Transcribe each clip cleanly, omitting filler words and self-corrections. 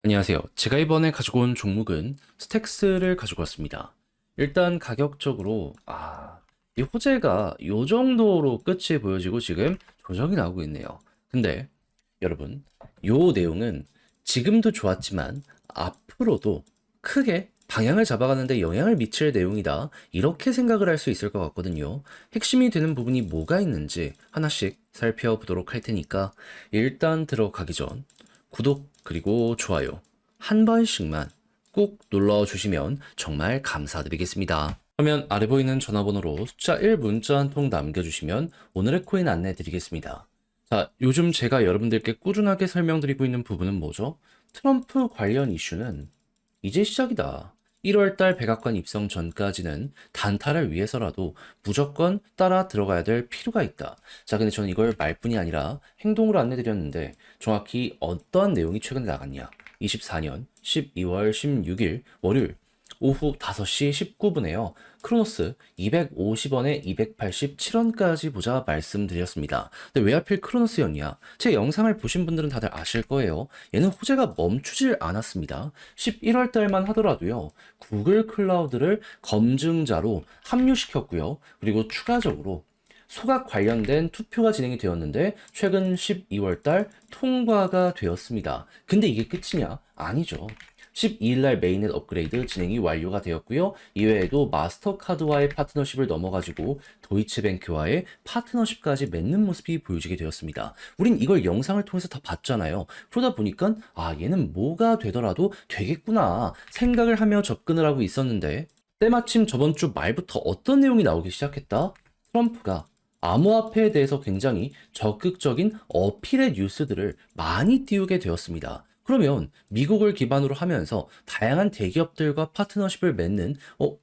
안녕하세요. 제가 이번에 가지고 온 종목은 스택스를 가지고 왔습니다. 일단 가격적으로 이 호재가 이 정도로 끝이 보여지고 지금 조정이 나오고 있네요. 근데 여러분, 요 내용은 지금도 좋았지만 앞으로도 크게 방향을 잡아가는데 영향을 미칠 내용이다. 이렇게 생각을 할 수 있을 것 같거든요. 핵심이 되는 부분이 뭐가 있는지 하나씩 살펴보도록 할 테니까 일단 들어가기 전 구독 그리고 좋아요 한 번씩만 꼭 눌러주시면 정말 감사드리겠습니다. 그러면 아래 보이는 전화번호로 숫자 1 문자 한 통 남겨주시면 오늘의 코인 안내 드리겠습니다. 자, 요즘 제가 여러분들께 꾸준하게 설명드리고 있는 부분은 뭐죠? 트럼프 관련 이슈는 이제 시작이다. 1월달 백악관 입성 전까지는 단타를 위해서라도 무조건 따라 들어가야 될 필요가 있다. 자, 근데 저는 이걸 말뿐이 아니라 행동으로 안내드렸는데 정확히 어떠한 내용이 최근에 나갔냐? 24년 12월 16일 월요일 오후 5시 19분에요. 크로노스 250원에 287원까지 보자 말씀드렸습니다. 근데 왜 하필 크로노스였냐? 제 영상을 보신 분들은 다들 아실 거예요. 얘는 호재가 멈추질 않았습니다. 11월 달만 하더라도요. 구글 클라우드를 검증자로 합류시켰고요. 그리고 추가적으로 소각 관련된 투표가 진행이 되었는데 최근 12월 달 통과가 되었습니다. 근데 이게 끝이냐? 아니죠. 12일 날 메인넷 업그레이드 진행이 완료가 되었고요. 이외에도 마스터카드와의 파트너십을 넘어가지고 도이치뱅크와의 파트너십까지 맺는 모습이 보여지게 되었습니다. 우린 이걸 영상을 통해서 다 봤잖아요. 그러다 보니까 얘는 뭐가 되더라도 되겠구나 생각을 하며 접근을 하고 있었는데 때마침 저번 주 말부터 어떤 내용이 나오기 시작했다? 트럼프가 암호화폐에 대해서 굉장히 적극적인 어필의 뉴스들을 많이 띄우게 되었습니다. 그러면 미국을 기반으로 하면서 다양한 대기업들과 파트너십을 맺는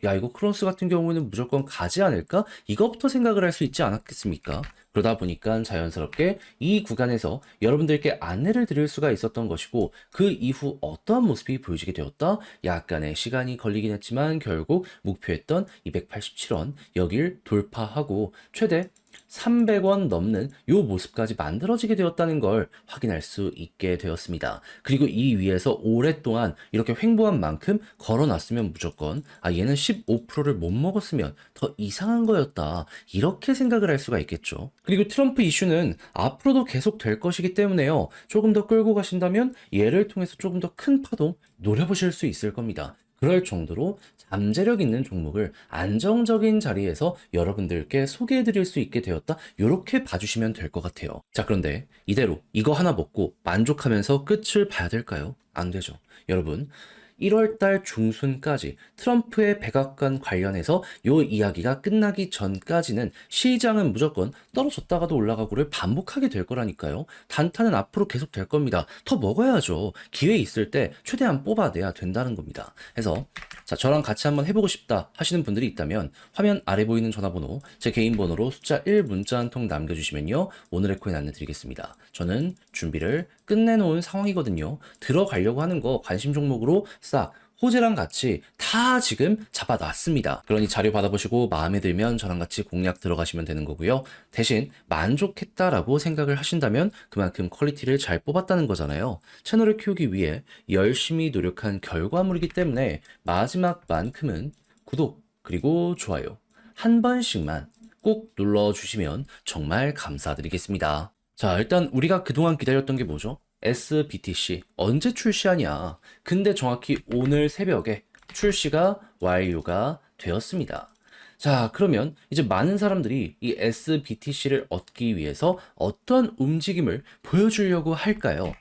야 이거 크로스 같은 경우에는 무조건 가지 않을까? 이것부터 생각을 할 수 있지 않았겠습니까? 그러다 보니까 자연스럽게 이 구간에서 여러분들께 안내를 드릴 수가 있었던 것이고 그 이후 어떠한 모습이 보여지게 되었다? 약간의 시간이 걸리긴 했지만 결국 목표했던 287원 여길 돌파하고 최대 300원 넘는 요 모습까지 만들어지게 되었다는 걸 확인할 수 있게 되었습니다. 그리고 이 위에서 오랫동안 이렇게 횡보한 만큼 걸어놨으면 무조건 얘는 15%를 못 먹었으면 더 이상한 거였다. 이렇게 생각을 할 수가 있겠죠. 그리고 트럼프 이슈는 앞으로도 계속 될 것이기 때문에요. 조금 더 끌고 가신다면 얘를 통해서 조금 더 큰 파동 노려보실 수 있을 겁니다. 그럴 정도로 잠재력 있는 종목을 안정적인 자리에서 여러분들께 소개해 드릴 수 있게 되었다. 이렇게 봐주시면 될 것 같아요. 자, 그런데 이대로 이거 하나 먹고 만족하면서 끝을 봐야 될까요? 안 되죠. 여러분, 1월 달 중순까지 트럼프의 백악관 관련해서 요 이야기가 끝나기 전까지는 시장은 무조건 떨어졌다가도 올라가고를 반복하게 될 거라니까요. 단타는 앞으로 계속 될 겁니다. 더 먹어야죠. 기회 있을 때 최대한 뽑아내야 된다는 겁니다. 그래서 자, 저랑 같이 한번 해보고 싶다 하시는 분들이 있다면 화면 아래 보이는 전화번호 제 개인 번호로 숫자 1 문자 한 통 남겨주시면요. 오늘의 코인 안내 드리겠습니다. 저는 준비를 끝내놓은 상황이거든요. 들어가려고 하는 거 관심 종목으로 싹 호재랑 같이 다 지금 잡아놨습니다. 그러니 자료 받아보시고 마음에 들면 저랑 같이 공략 들어가시면 되는 거고요. 대신 만족했다라고 생각을 하신다면 그만큼 퀄리티를 잘 뽑았다는 거잖아요. 채널을 키우기 위해 열심히 노력한 결과물이기 때문에 마지막만큼은 구독 그리고 좋아요 한 번씩만 꼭 눌러주시면 정말 감사드리겠습니다. 자, 일단 우리가 그동안 기다렸던 게 뭐죠? SBTC 언제 출시하냐? 근데 정확히 오늘 새벽에 출시가 완료가 되었습니다. 자, 그러면 이제 많은 사람들이 이 SBTC를 얻기 위해서 어떤 움직임을 보여주려고 할까요?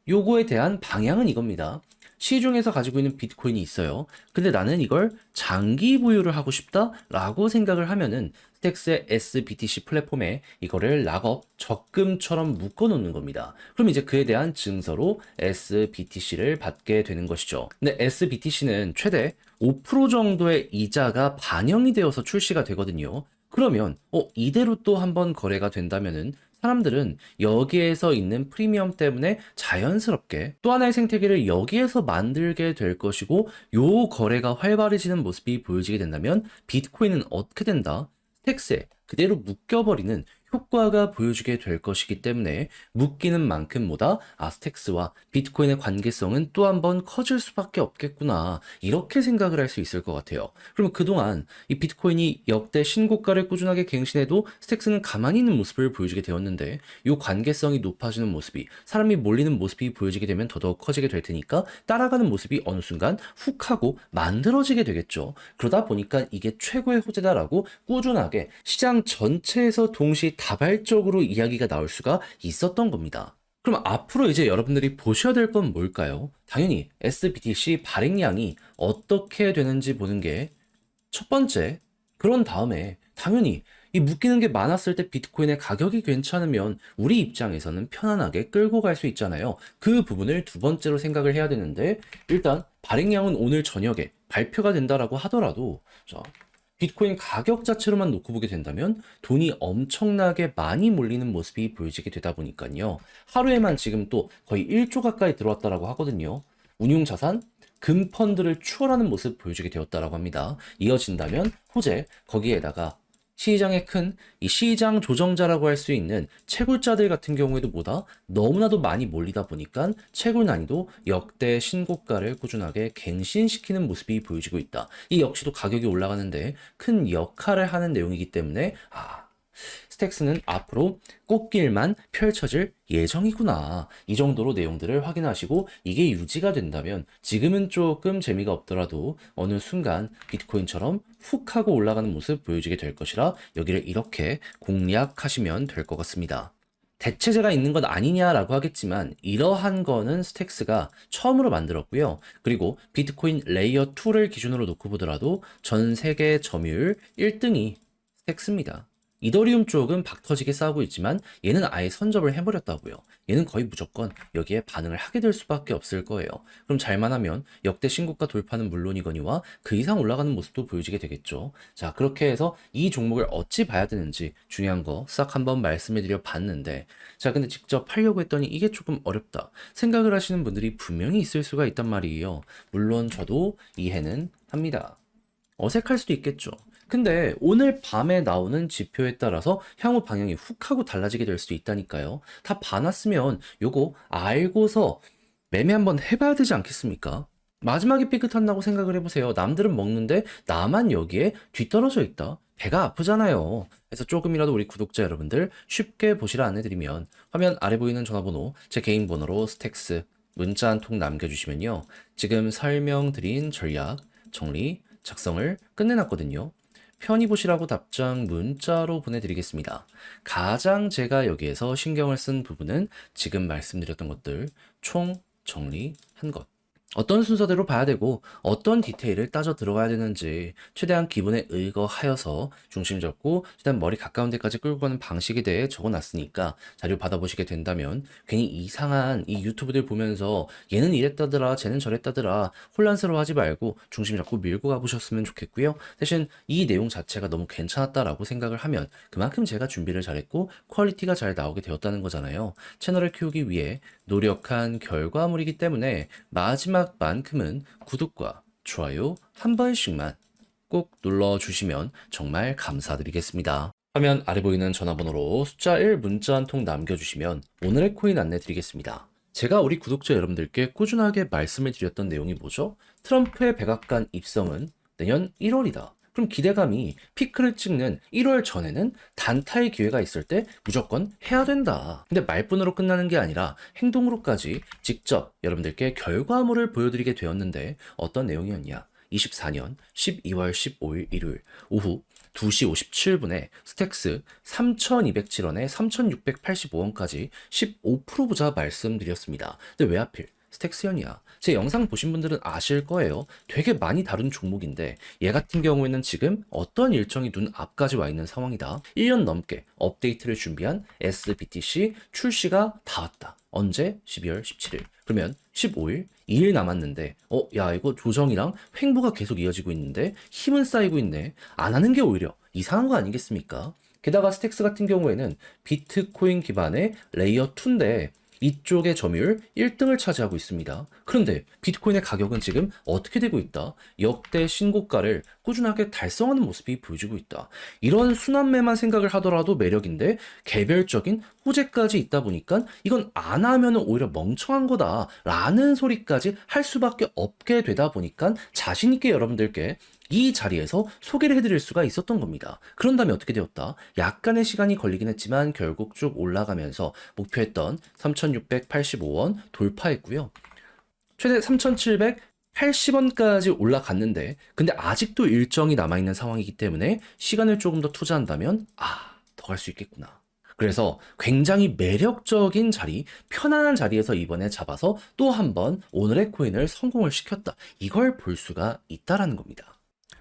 요거에 대한 방향은 이겁니다. 시중에서 가지고 있는 비트코인이 있어요. 근데 나는 이걸 장기 보유를 하고 싶다라고 생각을 하면은 스택스의 SBTC 플랫폼에 이거를 락업 적금처럼 묶어 놓는 겁니다. 그럼 이제 그에 대한 증서로 SBTC를 받게 되는 것이죠. 근데 SBTC는 최대 5% 정도의 이자가 반영이 되어서 출시가 되거든요. 그러면 이대로 또 한번 거래가 된다면은 사람들은 여기에서 있는 프리미엄 때문에 자연스럽게 또 하나의 생태계를 여기에서 만들게 될 것이고 요 거래가 활발해지는 모습이 보여지게 된다면 비트코인은 어떻게 된다? 스택스에 그대로 묶여버리는 효과가 보여주게 될 것이기 때문에 묶이는 만큼보다 아스텍스와 비트코인의 관계성은 또 한 번 커질 수밖에 없겠구나. 이렇게 생각을 할 수 있을 것 같아요. 그러면 그동안 이 비트코인이 역대 신고가를 꾸준하게 갱신해도 스택스는 가만히 있는 모습을 보여주게 되었는데 이 관계성이 높아지는 모습이 사람이 몰리는 모습이 보여지게 되면 더더욱 커지게 될 테니까 따라가는 모습이 어느 순간 훅 하고 만들어지게 되겠죠. 그러다 보니까 이게 최고의 호재다라고 꾸준하게 시장 전체에서 동시다발적으로 이야기가 나올 수가 있었던 겁니다. 그럼 앞으로 이제 여러분들이 보셔야 될 건 뭘까요? 당연히 SBTC 발행량이 어떻게 되는지 보는 게 첫 번째, 그런 다음에 당연히 이 묶이는 게 많았을 때 비트코인의 가격이 괜찮으면 우리 입장에서는 편안하게 끌고 갈 수 있잖아요. 그 부분을 두 번째로 생각을 해야 되는데 일단 발행량은 오늘 저녁에 발표가 된다라고 하더라도 자, 비트코인 가격 자체로만 놓고 보게 된다면 돈이 엄청나게 많이 몰리는 모습이 보여지게 되다 보니까요. 하루에만 지금 또 거의 1조 가까이 들어왔다라고 하거든요. 운용 자산 금펀드를 추월하는 모습 보여주게 되었다라고 합니다. 이어진다면 호재 거기에다가 시장의 큰 이 시장 조정자라고 할 수 있는 채굴자들 같은 경우에도 뭐다 너무나도 많이 몰리다 보니까 채굴 난이도 역대 신고가를 꾸준하게 갱신시키는 모습이 보여지고 있다. 이 역시도 가격이 올라가는데 큰 역할을 하는 내용이기 때문에 스택스는 앞으로 꽃길만 펼쳐질 예정이구나. 이 정도로 내용들을 확인하시고 이게 유지가 된다면 지금은 조금 재미가 없더라도 어느 순간 비트코인처럼 훅 하고 올라가는 모습 보여주게 될 것이라 여기를 이렇게 공략하시면 될 것 같습니다. 대체제가 있는 것 아니냐라고 하겠지만 이러한 거는 스택스가 처음으로 만들었고요. 그리고 비트코인 레이어 2를 기준으로 놓고 보더라도 전 세계 점유율 1등이 스택스입니다. 이더리움 쪽은 박터지게 싸우고 있지만 얘는 아예 선접을 해버렸다고요. 얘는 거의 무조건 여기에 반응을 하게 될 수밖에 없을 거예요. 그럼 잘만 하면 역대 신고가 돌파는 물론이거니와 그 이상 올라가는 모습도 보여지게 되겠죠. 자, 그렇게 해서 이 종목을 어찌 봐야 되는지 중요한 거 싹 한번 말씀해 드려 봤는데 자, 근데 직접 하려고 했더니 이게 조금 어렵다 생각을 하시는 분들이 분명히 있을 수가 있단 말이에요. 물론 저도 이해는 합니다. 어색할 수도 있겠죠. 근데 오늘 밤에 나오는 지표에 따라서 향후 방향이 훅 하고 달라지게 될 수도 있다니까요. 다 봐놨으면 요거 알고서 매매 한번 해봐야 되지 않겠습니까? 마지막에 삐끗한다고 생각을 해보세요. 남들은 먹는데 나만 여기에 뒤떨어져 있다. 배가 아프잖아요. 그래서 조금이라도 우리 구독자 여러분들 쉽게 보시라 안내드리면 화면 아래 보이는 전화번호 제 개인 번호로 스택스 문자 한 통 남겨주시면요. 지금 설명드린 전략 정리 작성을 끝내놨거든요. 편히 보시라고 답장 문자로 보내드리겠습니다. 가장 제가 여기에서 신경을 쓴 부분은 지금 말씀드렸던 것들 총 정리한 것. 어떤 순서대로 봐야 되고 어떤 디테일을 따져 들어가야 되는지 최대한 기본에 의거하여서 중심 잡고 최대한 머리 가까운 데까지 끌고 가는 방식에 대해 적어놨으니까 자료 받아보시게 된다면 괜히 이상한 이 유튜브들 보면서 얘는 이랬다더라 쟤는 저랬다더라 혼란스러워하지 말고 중심 잡고 밀고 가보셨으면 좋겠고요. 대신 이 내용 자체가 너무 괜찮았다라고 생각을 하면 그만큼 제가 준비를 잘했고 퀄리티가 잘 나오게 되었다는 거잖아요. 채널을 키우기 위해 노력한 결과물이기 때문에 마지막만큼은 구독과 좋아요 한 번씩만 꼭 눌러주시면 정말 감사드리겠습니다. 화면 아래 보이는 전화번호로 숫자 1 문자 한 통 남겨주시면 오늘의 코인 안내 드리겠습니다. 제가 우리 구독자 여러분들께 꾸준하게 말씀을 드렸던 내용이 뭐죠? 트럼프의 백악관 입성은 내년 1월이다. 그럼 기대감이 피크를 찍는 1월 전에는 단타의 기회가 있을 때 무조건 해야 된다. 근데 말뿐으로 끝나는 게 아니라 행동으로까지 직접 여러분들께 결과물을 보여드리게 되었는데 어떤 내용이었냐? 24년 12월 15일 일요일 오후 2시 57분에 스택스 3,207원에 3,685원까지 15% 보자 말씀드렸습니다. 근데 왜 하필 스택스연이야? 제 영상 보신 분들은 아실 거예요. 되게 많이 다룬 종목인데 얘 같은 경우에는 지금 어떤 일정이 눈 앞까지 와 있는 상황이다. 1년 넘게 업데이트를 준비한 SBTC 출시가 다 왔다. 언제? 12월 17일. 그러면 15일, 2일 남았는데 야 이거 조정이랑 횡보가 계속 이어지고 있는데 힘은 쌓이고 있네. 안 하는 게 오히려 이상한 거 아니겠습니까? 게다가 스택스 같은 경우에는 비트코인 기반의 레이어 2인데 이쪽의 점유율 1등을 차지하고 있습니다. 그런데 비트코인의 가격은 지금 어떻게 되고 있다? 역대 신고가를 꾸준하게 달성하는 모습이 보여지고 있다. 이런 순환매만 생각을 하더라도 매력인데 개별적인 호재까지 있다 보니까 이건 안 하면 오히려 멍청한 거다라는 소리까지 할 수밖에 없게 되다 보니까 자신 있게 여러분들께 이 자리에서 소개를 해드릴 수가 있었던 겁니다. 그런 다음에 어떻게 되었다? 약간의 시간이 걸리긴 했지만 결국 쭉 올라가면서 목표했던 3,685원 돌파했고요. 최대 3,780원까지 올라갔는데 근데 아직도 일정이 남아있는 상황이기 때문에 시간을 조금 더 투자한다면 더 갈 수 있겠구나. 그래서 굉장히 매력적인 자리, 편안한 자리에서 이번에 잡아서 또 한 번 오늘의 코인을 성공을 시켰다. 이걸 볼 수가 있다라는 겁니다.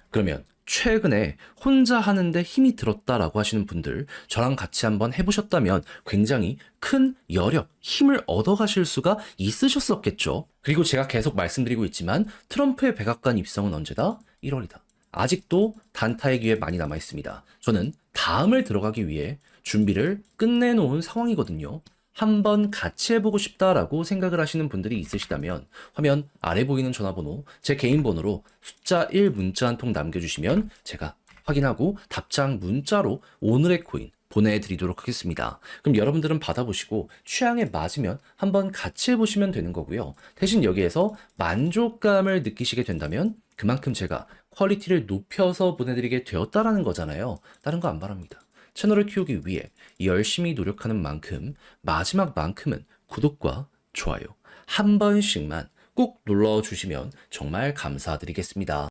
그러면 최근에 혼자 하는데 힘이 들었다라고 하시는 분들 저랑 같이 한번 해보셨다면 굉장히 큰 여력, 힘을 얻어가실 수가 있으셨었겠죠. 그리고 제가 계속 말씀드리고 있지만 트럼프의 백악관 입성은 언제다? 1월이다. 아직도 단타의 기회 많이 남아 있습니다. 저는 다음을 들어가기 위해 준비를 끝내놓은 상황이거든요. 한번 같이 해보고 싶다라고 생각을 하시는 분들이 있으시다면 화면 아래 보이는 전화번호, 제 개인 번호로 숫자 1 문자 한 통 남겨주시면 제가 확인하고 답장 문자로 오늘의 코인 보내드리도록 하겠습니다. 그럼 여러분들은 받아보시고 취향에 맞으면 한번 같이 해보시면 되는 거고요. 대신 여기에서 만족감을 느끼시게 된다면 그만큼 제가 퀄리티를 높여서 보내드리게 되었다라는 거잖아요. 다른 거 안 바랍니다. 채널을 키우기 위해 열심히 노력하는 만큼 마지막만큼은 구독과 좋아요 한 번씩만 꼭 눌러주시면 정말 감사드리겠습니다.